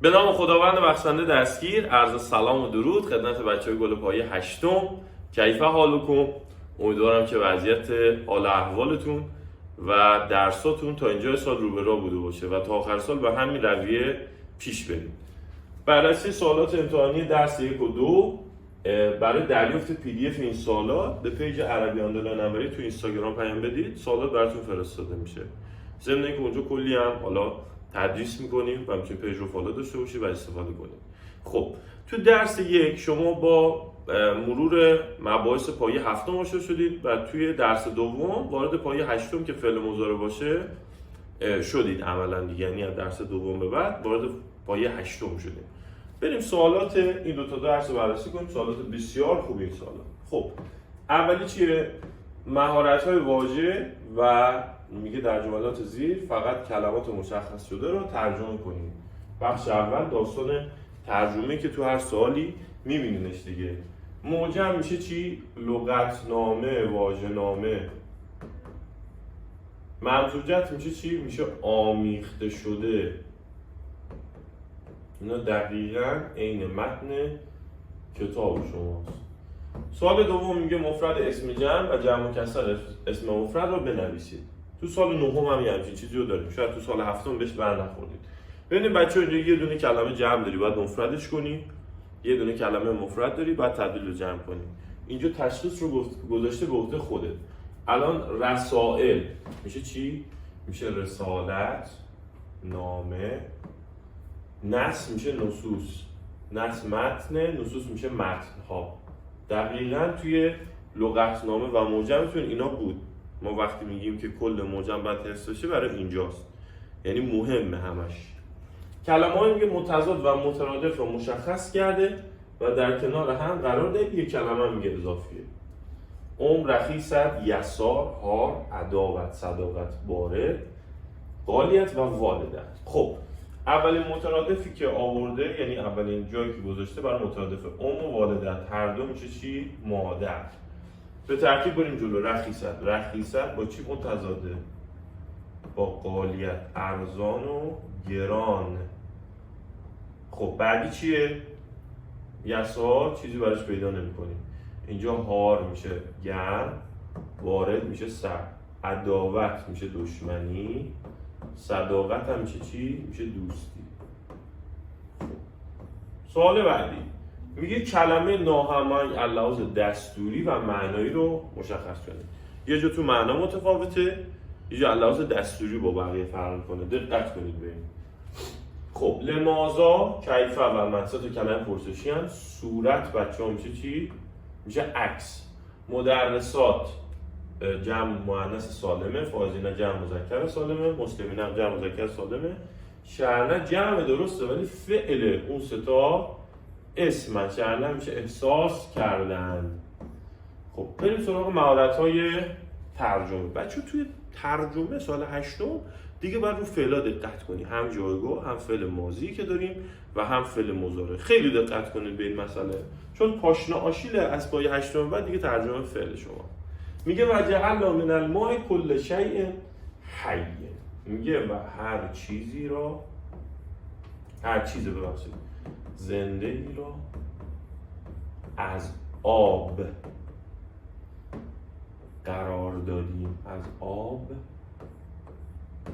به نام خداوند بخشنده دستگیر، عرض سلام و درود خدمت بچه‌های گل پایه هشتم. کیف حالکم؟ امیدوارم که وضعیت حال احوالتون و درساتون تا اینجای سال رو به راه بوده باشه و تا آخر سال به همین رویه پیش بریم. بررسی سوالات امتحانی درس 1 و 2 برای دریافت PDF این سوالات به پیج عربی آندرلاین نمبری تو اینستاگرام پیام بدید، سوالات براتون فرستاده میشه. ضمن اینکه اونجا کلی هم حالا تدریس میکنیم و میتونید پیج رو فالو داشته باشید و استفاده کنید. خب تو درس 1 شما با مرور مباحث پایه هفتم آشنا شدید و توی درس دوم وارد پایه هشتم که فعل مضارع باشه شدید عملا دیگه، یعنی از درس دوم به بعد وارد پایه هشتم شدیم. بریم سوالات این دو تا درس رو بررسی کنیم. سوالات بسیار خوبی این سوالات. خب اولی چیه؟ مهارت‌های واژه و میگه در جملات زیر فقط کلمات مشخص شده رو ترجمه کنیم. بخش اول داستان ترجمه که تو هر سوالی میبینینش دیگه. معجم میشه چی؟ لغتنامه، واژه‌نامه. منتوجات میشه چی؟ میشه آمیخته شده. اینا دقیقاً عین متن کتاب شماست. سوال دوم میگه مفرد اسم جمع و جمع مکسر اسم مفرد رو بنویسید. تو سال نهم هم همچین چیزی رو داریم. شاید تو سال هفتم بهش برنخوردید. ببینید بچه‌ها اینجا یه دونه کلمه جمع داری، باید مفردش کنی. یه دونه کلمه مفرد داری، باید تبدیل به جمع کنی. اینجا تشخیص رو گذاشته به عهده خودت. الان رسائل میشه چی؟ میشه رسالت، نامه. نص میشه نصوص، نص متن، نصوص میشه متن‌ها. دقیقاً توی لغتنامه و معجمتون اینا بود. ما وقتی میگیم که کل معجم باید حفظ بشه برای اینجاست، یعنی مهمه همش. کلمه‌ای میگه متضاد و مترادف رو مشخص کرده و در کنار هم قرار داد. یک کلمه میگه اضافیه. رخیصت، یسار، هار، عداوت، صداقت، بارد، غالیت و والدت. خب اولین مترادفی که آورده، یعنی اولین جایی که گذاشته برای مترادف و والدت، هر دو میشه چی؟ مادر. به ترتیب بریم جلو. رخیصت با چی متضاده؟ با غالیت، ارزان و گران. خب بعدی چیه؟ یسار چیزی براش پیدا نمی‌کنیم. اینجا هار میشه گرم، وارد میشه سرد، عداوت میشه دشمنی، صداقت هم میشه چی؟ میشه دوستی. سوال بعدی میگه کلمه ناهماهنگ اللحاظ دستوری و معنایی رو مشخص کنید. یه جا تو معنا متفاوته، یه جا اللحاظ دستوری با بقیه فرق کنه. دقت کنید ببینید. خب لماذا، کیف و من سه تا کلمه پرسشی هستند. صورت بچه‌ها میشه چی؟ میشه عکس. مدرسات جمع مؤنث سالمه، فاضلین جمع مذکر سالمه، مسلمین هم جمع مذکر سالمه. شرنه جمع درسته ولی فعل اون سه تا اسم. شرنه میشه احساس کردن. خب بریم سراغ مهارت‌های ترجمه. بچه‌ها توی ترجمه سال هشتم دیگه باید رو فعلا دقت کنی، هم جایگاه، هم فعل ماضی که داریم و هم فعل مضارع. خیلی دقت کنید به این مسئله، چون پاشنه آشیل از پایه هشتم بعد دیگه ترجمه فعل شما. میگه و جعلنا من الماء کل شیء حی. میگه و هر چیزی زنده ای را از آب قرار دادیم. از آب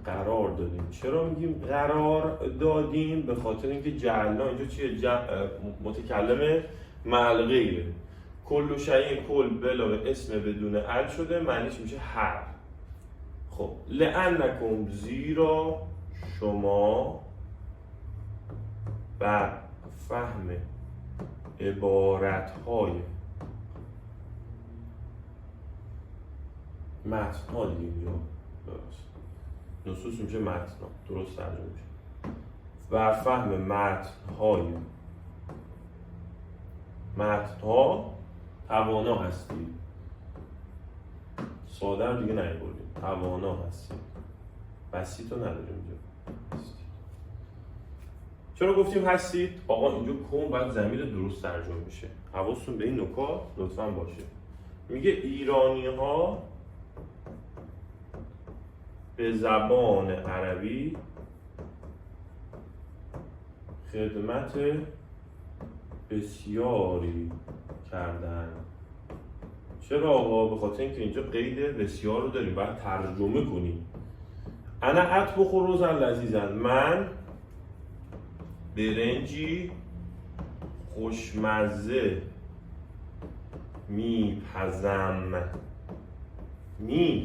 قرار دادیم. چرا میگیم قرار دادیم؟ به خاطر اینکه جعلنا اینجا چیه؟ متکلم مع غیره. کل شیء، کل به علاوه اسم بدون ال شده، معنیش میشه هر. خب لأنکم زیرا شما بر فهم عبارت‌های متن‌ها دیگه اینجا درست. نصوص میشه متن‌ها، درست ترجمه میشه. بر فهم متن‌ها توانا هستید. ساده هم دیگه نیاوردیم. توانا هستید. بسیط رو نداریم اینجا. چرا گفتیم هستید؟ آقا اینجا کن باید ضمیر درست ترجمه بشه. حواستون به این نکات لطفاً باشه. میگه ایرانی‌ها به زبان عربی خدمت بسیاری کردن. چرا آقا؟ به خاطر اینکه اینجا قید بسیار رو داریم، باید ترجمه کنیم. انا اطبخ رزا لذیذا، من برنجی خوشمزه میپزم.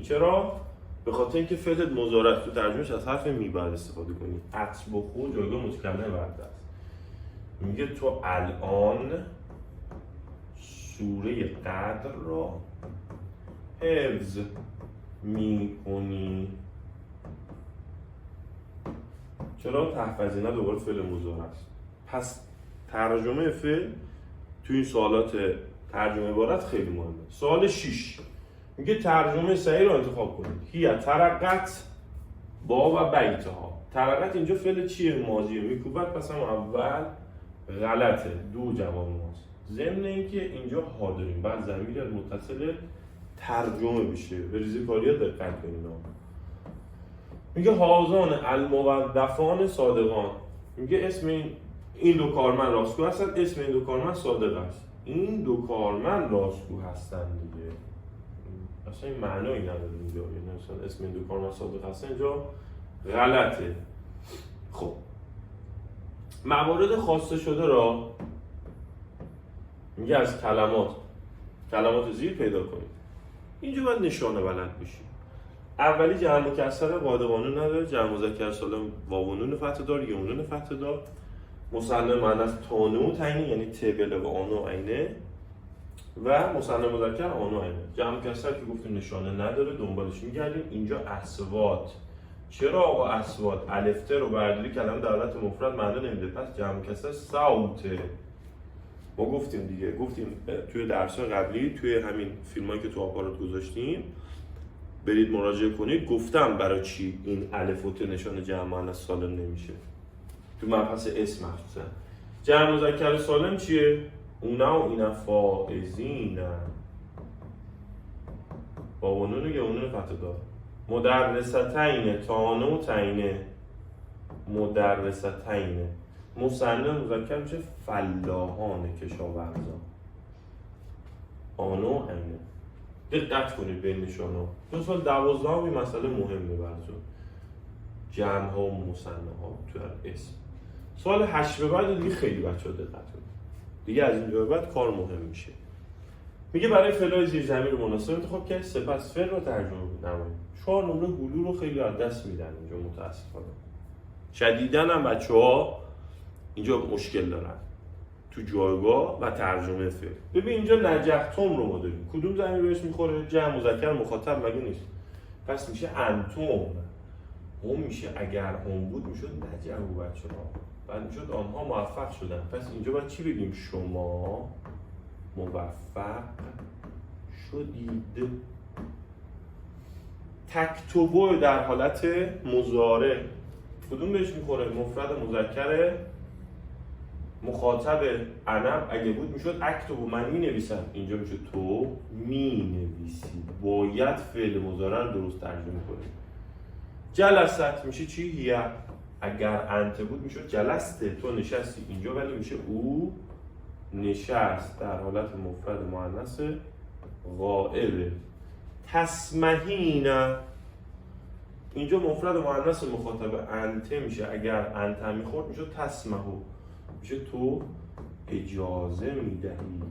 چرا؟ به خاطر اینکه فعل مضارع تو ترجمهش از حرف می باید استفاده کنی. اطبخو جایگاه متکلم برده است. میگه تو الان سوره قدر را حفظ میکنی. چرا؟ تحفظینه دوباره فعل مضارع است. پس ترجمه فعل تو این سوالات ترجمه عبارت خیلی مهمه. سوال 6 میگه ترجمه صحیح رو انتخاب کنید. هی ترقت با و بیتها. ترقت اینجا فعل چیه؟ ماضیه، میکوبت، پس هم اول غلطه، دو جواب ماست. ضمن اینکه اینجا ها داریم، بعد ضمیر متصل ترجمه بشه. به ریزکاری ها دقت کنید. میگه هازان الموظفان صادقان. میگه اسم این دو کارمند راستگو هستند. اسم این دو کارمند صادق است. این دو کارمند راستگو هستند دیگه. اصلا این معنایی نداره اینجا. یعنی مثلا اسم این دو کارمند صادق هستن اینجا غلطه. خب موارد خواسته شده را میگه از کلمات زیر پیدا کنید. اینجا باید نشانه بلد بشید. اولی جمع مکسر قاعده قانون نداره. جمع مذکر سالم واو و نون فتح دار، یه نون فتح دار. مثنی مؤنث تانو تعیین، یعنی تبل و آنو عینه، و مثنی مذکر آنو عینه. جمع مکسر که گفتیم نشانه نداره، دنبالش میگردیم. اینجا اصوات. چرا آقا اصوات؟ الفته رو برداری کلمه در حالت مفرد معنی نمیده، پس جمع مکسر صوته. ما گفتیم دیگه، گفتیم توی درس‌های قبلی، توی همین فیلمایی که تو آپارات گذاشتیم، برید مراجعه کنید، گفتم برای چی این الف و ت نشانه جمع مؤنث سالم نمیشه. تو مبحث اسم مخصوصا. جمع مذکر سالم چیه؟ اونا و اینا فائزین. با ونون یا ونون فتح دار. مدرستین تانو تعینه. مدرستین. مثنی مذکر میشه فلاحان کشاورزان. آنو عینه. دقت کنید به نشانا. تو سال 12 این مسئله مهمه براتون. جمع ها و مثنی ها تو اسم. سال 8 به بعد دیگه خیلی بچه‌ها دقت کنید. دیگه از اینجا به بعد کار مهم میشه. میگه برای فعل‌های زیر ضمیر مناسب انتخاب کرد، سپس فعل رو ترجمه نمایید. 4 نمره هلو رو خیلی از دست میدن اینجا متاسفانه. شدیداً هم بچه‌ها اینجا مشکل دارن تو جایگاه و ترجمه فعل. ببین اینجا نجحتم رو ما داریم. کدوم ضمیر بهش میخوره؟ جمع مذکر مخاطب مگه نیست؟ پس میشه انتم. هم میشه اگر هم بود میشد نجحو بچه‌ها. بعد میشد آنها موفق شدن. پس اینجا باید چی بگیم؟ شما موفق شدید. تکتبو در حالت مضارع کدوم بهش میخوره؟ مفرد مذکر مخاطب انا اگه بود میشد اکتبو، من مینویسم. اینجا میشه تو مینویسی. باید فعل مضارع رو درست ترجمه کنیم. جلست میشه چی؟ هیه. اگر انت بود میشد جلسته، تو نشستی. اینجا ولی میشه او نشست در حالت مفرد مؤنث غائب. تسمحین اینجا مفرد مؤنث مخاطب انت میشه. اگر انت میخورد میشد تسمحو، میشه تو اجازه میدهی.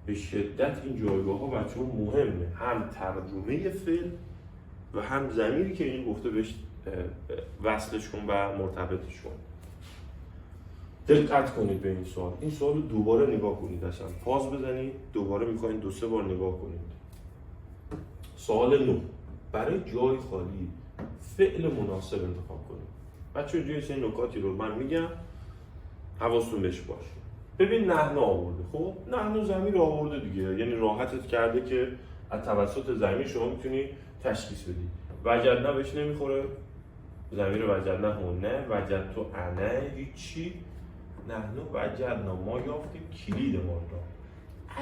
به شدت این جایگاه ها بچه ها مهمه، هم ترجمه فعل و هم ضمیری که این گفته بهش وصلش کن و مرتبطش کن. دقت کنید به این سوال. این سوال رو دوباره نگاه کنید، اصلا پاز بزنید، دوباره میخواین 2-3 بار نگاه کنید. سوال 9. برای جای خالی فعل مناسب انتخاب کنید. بچه‌ها جای این نکاتی رو من میگم، حواستون بهش باشه. ببین نحن آورده. خب نحن ضمیر آورده دیگه، یعنی راحتت کرده که از توسط ضمیر شما میتونی تشخیص بدی. وجدنا بهش نمیخوره، ضمیر وجدنا هونه، وجدتو انا هیچی. نحن وجدنا ما یافتیم کلید ما رو.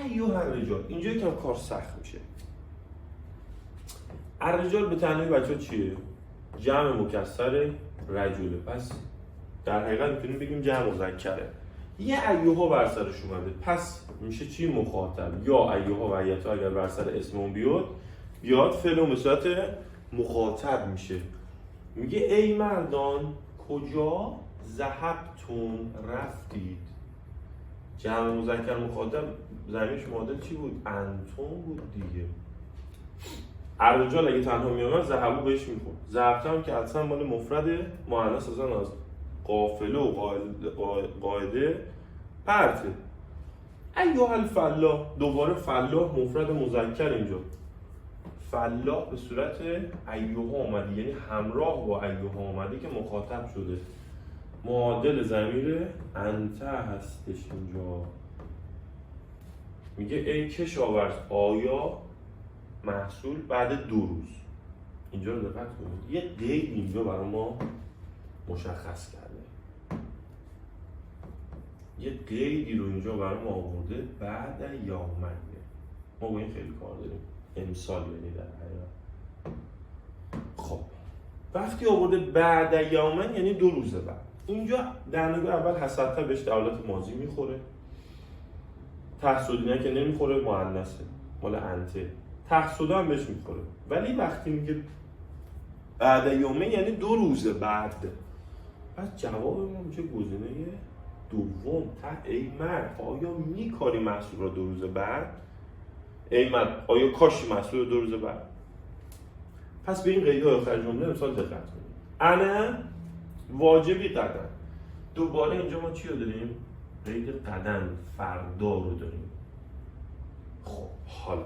ایوه الرجال اینجا یکم کار سخت میشه. الرجال به تنهایی بچه‌ها چیه؟ جمع مکسر رجوله. پس در حقیقت میتونیم بگیم جمع مذکره. یه ایوها بر سرش اومده، پس میشه چی؟ مخاطب. یا ایوها و ایتا اگر بر سر اسممون بیاد فعل به صورت مخاطب میشه. میگه ای مردان کجا ذهبتون رفتید. جمع مذکر مخاطب ضمیرش معادل چی بود؟ انتم بود دیگه. الرجال اگه تنها میامد ذهبو بهش میخورد. ذهبت هم که اصلا مال مفرد مؤنث اصلا از قافله و قاعده پرته. ایها الفلاح، دوباره فلاح مفرد مذکر اینجا. فلاح به صورت ایها اومده، یعنی همراه با ایها اومده که مخاطب شده. معادل ضمیر انت هستش اینجا. میگه ای کشاورز آیا محصول بعد 2 روز. اینجا رو دقت کنید، یه قید اینجا برای ما مشخص کرده. یه قیدی رو اینجا برای ما آورده بعد یومن. ما با این خیلی کار داریم، امسال یعنی در حقیقت. خب وقتی آورده بعد یومن یعنی 2 روز بعد. اینجا در نگاه اول حسدتا بهش در حالت ماضی میخوره، تحسدینه که نمیخوره، مؤنثه مال انته. تحسدا هم بهش میخوره، ولی وقتی میگه بعد یومه یعنی 2 روز بعد. پس جواب ما میشه گزینه دوم. ای مرد آیا میکاری محصول را 2 روز بعد؟ ای مرد آیا کاشی محصول را 2 روز بعد؟ پس به این قیدهای آخر جمله مثال دقت کنید. انا واجبی قدم. دوباره اینجا ما چی رو داریم؟ قید قدم فردا رو داریم. خب حالا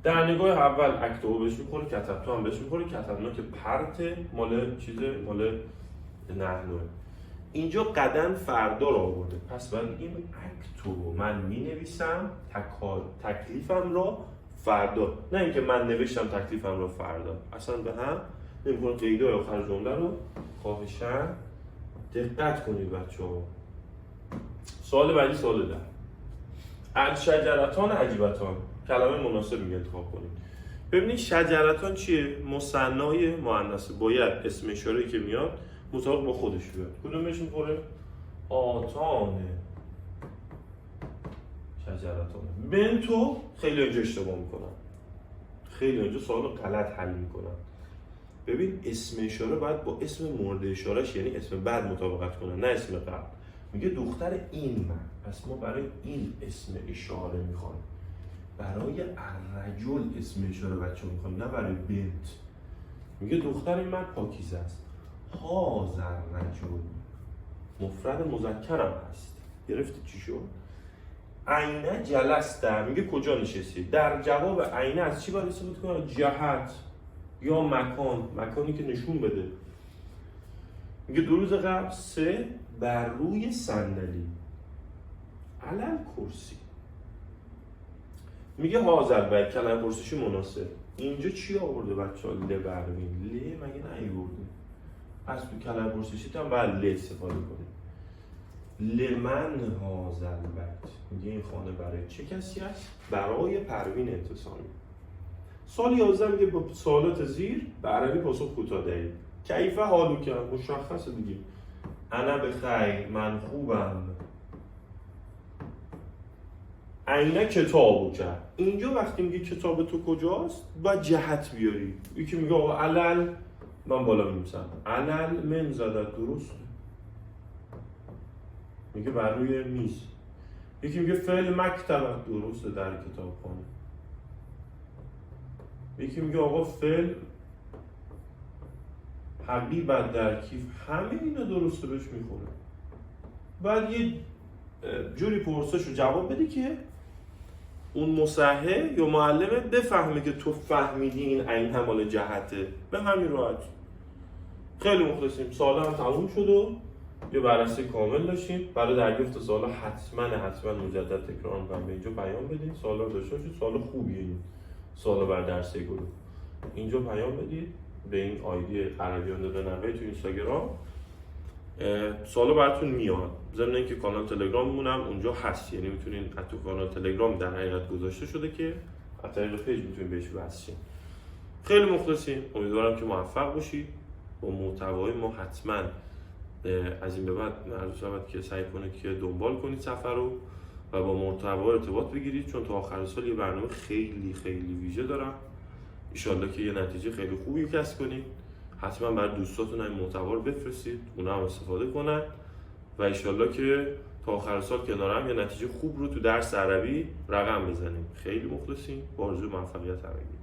در نگاه اول اکتو بهش میخوره، کتبتو هم بهش میخوره. کتبنا که پرت مال چیزه، مال نحنوه. اینجا قدم فردا رو آورده، پس باید بگیم اکتو من مینویسم تکلیفم را فردا، نه اینکه من نوشتم تکلیفم را فردا. اصلا به هم نمی‌کنه. قیدهای آخر جمله رو خواهشاً دقت کنید بچه‌ها. سوال بعدی سوال 10. الشجرتان عجیبتان، کلمه مناسب میگه انتخاب کنید. ببینید شجرتان چیه؟ مثنای مؤنثه، باید اسم اشاره‌ای که میاد مطابق با خودش بیاد. کدومش میخوره؟ آتانه شجرتان. بنتو خیلی اینجا اشتباه میکنن، خیلی اینجا سوال غلط حل میکنن. ببین اسم اشاره باید با اسم مورد اشارهش یعنی اسم بعد مطابقت کنه، نه اسم قبل. میگه دختر این مرد، پس ما برای این اسم اشاره میخوایم. برای الرجل اسم اشاره بچه میخوایم، نه برای بنت. میگه دختر این مرد پاکیزه است. هازر رجل مفرد مذکرم هست. گرفتی چی شد؟ عینه جلسته، میگه کجا نشستی. در جواب عینه از چی باید استفاده کنه؟ جهت یا مکان، مکانی که نشون بده. میگه 2 روز قبل 3 بر روی صندلی علل کرسی. میگه هازر بر کلمه پرسشی مناسب. اینجا چی آورده بچه‌ها؟ ل بروین. ل مگه نیورده؟ پس تو کلمه پرسشی هم باید ل استفاده کنیم. لمن هازر بیت، میگه این خانه برای چه کسی است؟ برای پروین انتصامی. سوال 11 میگه با سوالات زیر به عربی پاسخ کوتاه دهید. کیف حالو که مشخصه دیگه. انا بخیر، من خوبم. عینه کتابو کرد. اینجا وقتی میگه کتاب تو کجاست باید جهت بیاری. یکی میگه آقا علل، من بالا میمسم علل من زدت، درست میگه بر روی میز. یکی میگه فعل مکتب، درسته در کتابخانه. یکی میگه آقا فعل حبیبت در کیف. همه اینا درسته بهش میخوره. بعد یه جوری پرسش رو جواب بده که اون مصحح یا معلمه بفهمه که تو فهمیدی این عین همال جهته. به همین راحت. خیلی مخلصیم. سوال هم تموم شد و یه بررسی کامل داشتیم. برای دریافت سوال حتما مجدد تکرار می‌کنم، به اینجا پیام بدید. سوالا رو داشته باشید. سوال خوبیه این. سوالا بر درس گروه. اینجا پیام بدید به این آیدی عربیان به نوه تو اینستاگرام. سوالا براتون میاد. ضمن اینکه کانال تلگراممونم اونجا هست، یعنی میتونین تو کانال تلگرام در حقیقت گذاشته شده که از طریق پیج میتونین بهش وصل شین. خیلی مخلصیم. امیدوارم که موفق باشید. با محتوای ما حتما از این به بعد عرض شود که سعی کنید که دنبال کنید سفر رو و با محتوا ارتباط بگیرید، چون تا آخر سال یه برنامه خیلی خیلی ویژه دارم. انشالله که یه نتیجه خیلی خوبی کسب کنید. حتما برای دوستاتون این محتوا رو بفرستید، اونا هم استفاده کنن و انشالله که تا آخر سال کنارم یه نتیجه خوب رو تو درس عربی رقم بزنیم. خیلی مخلصیم، با آرزوی موفقیت همگی.